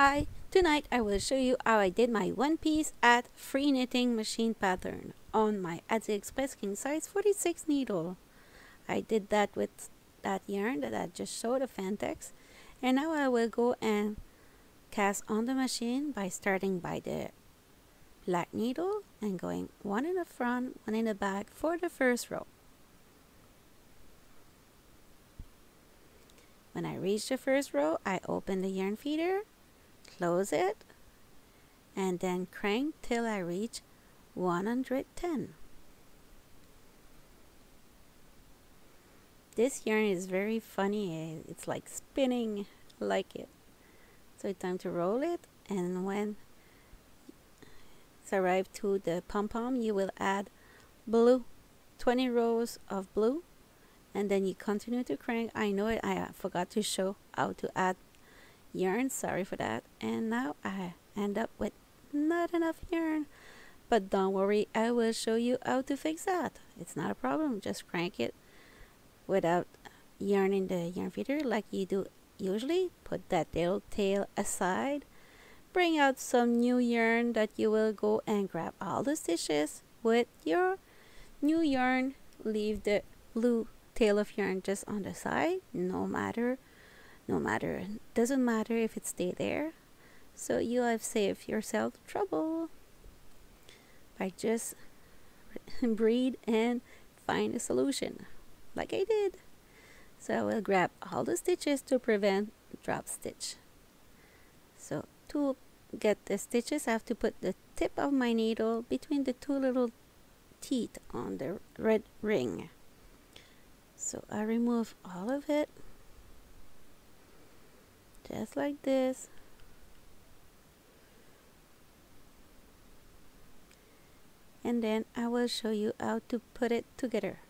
Hi, tonight I will show you how I did my one piece at free knitting machine pattern on my AliExpress king size 46 needle. I did that with that yarn that I just showed, a Fantex, and now I will go and cast on the machine by starting by the black needle and going one in the front, one in the back for the first row. When I reach the first row, I open the yarn feeder, close it, and then crank till I reach 110. This yarn is very funny. It's like spinning. I like it. So it's time to roll it, and when it's arrived to the pom-pom, you will add blue, 20 rows of blue, and then you continue to crank. I know it, I forgot to show how to add yarn, sorry for that, and now I end up with not enough yarn, but don't worry, I will show you how to fix that. It's not a problem. Just crank it without yarn in the yarn feeder like you do usually. Put that little tail aside, bring out some new yarn that you will go and grab all the stitches with your new yarn. Leave the blue tail of yarn just on the side, doesn't matter if it stay there, so you have saved yourself trouble by just breathe and find a solution like I did. So I will grab all the stitches to prevent drop stitch. So to get the stitches, I have to put the tip of my needle between the two little teeth on the red ring. So I remove all of it just like this, and then I will show you how to put it together.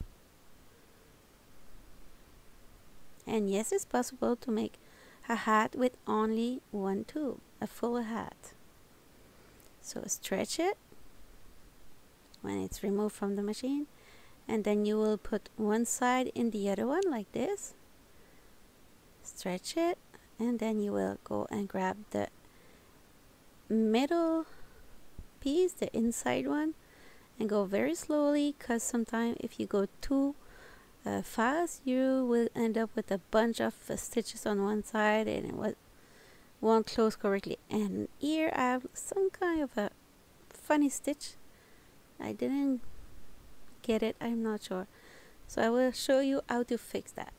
And yes, it's possible to make a hat with only one tube, a full hat. So stretch it when it's removed from the machine, and then you will put one side in the other one like this. Stretch it, and then you will go and grab the middle piece, the inside one, and go very slowly, because sometimes if you go too fast, you will end up with a bunch of stitches on one side and it won't close correctly. And here I have some kind of a funny stitch. I didn't get it, I'm not sure. So I will show you how to fix that.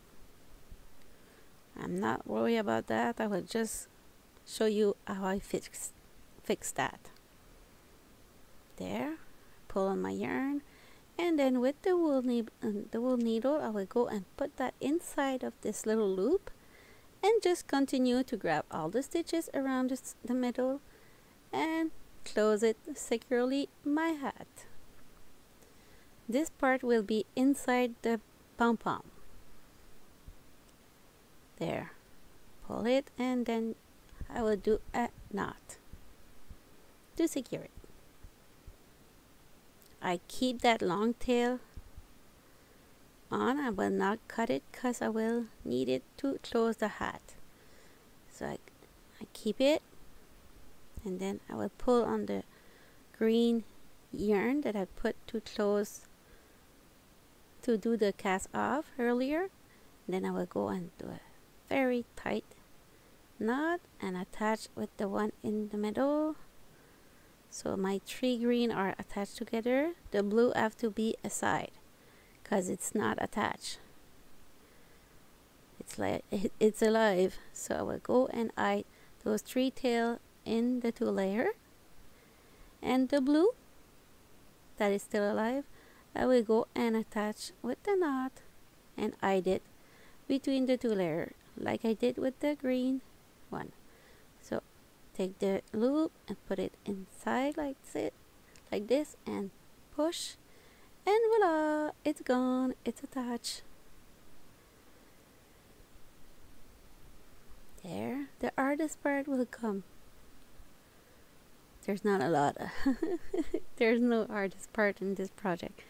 I'm not worried about that. I will just show you how I fix that. There, pull on my yarn, and then with the wool needle, I will go and put that inside of this little loop, and just continue to grab all the stitches around the middle and close it securely. My hat. This part will be inside the pom-pom. There, pull it, and then I will do a knot to secure it. I keep that long tail on. I will not cut it because I will need it to close the hat. So I keep it, and then I will pull on the green yarn that I put to close to do the cast off earlier. Then I will go and do a very tight knot and attach with the one in the middle. So my three green are attached together. The blue have to be aside because it's not attached. It's like it's alive. So I will go and hide those three tails in the two layer, and the blue that is still alive, I will go and attach with the knot and hide it between the two layers like I did with the green one. So take the loop and put it inside like this, and push, and voila, it's gone, it's attached. There, the hardest part will come. There's not a lot. There's no hardest part in this project.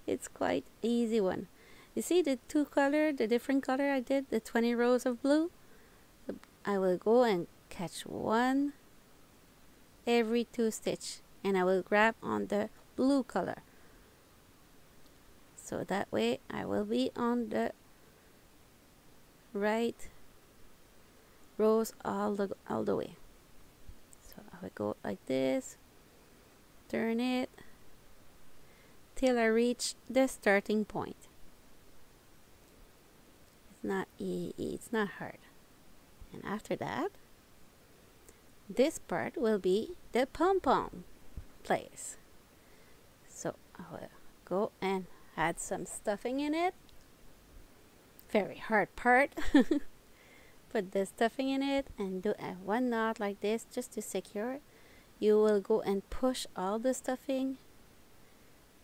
It's quite easy one. You see the two color, the different color I did, the 20 rows of blue? I will go and catch one every 2 stitch, and I will grab on the blue color, so that way I will be on the right rows all the way. So I will go like this, turn it till I reach the starting point. It's not hard. And after that, this part will be the pom-pom place. So I will go and add some stuffing in it. Very hard part. Put the stuffing in it and do a 1 knot like this just to secure it. You will go and push all the stuffing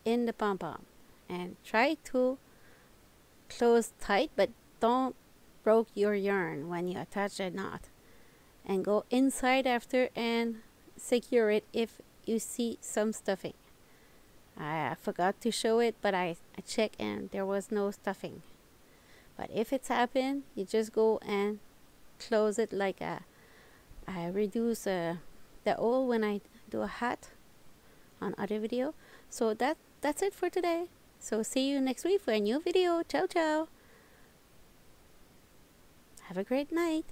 in the pom-pom and try to close tight, but don't break your yarn when you attach a knot, and go inside after and secure it if you see some stuffing. I forgot to show it, but I checked and there was no stuffing. But if it's happened, you just go and close it like I reduce the hole when I do a hat on other video. So that's it for today. So see you next week for a new video. Ciao ciao. Have a great night.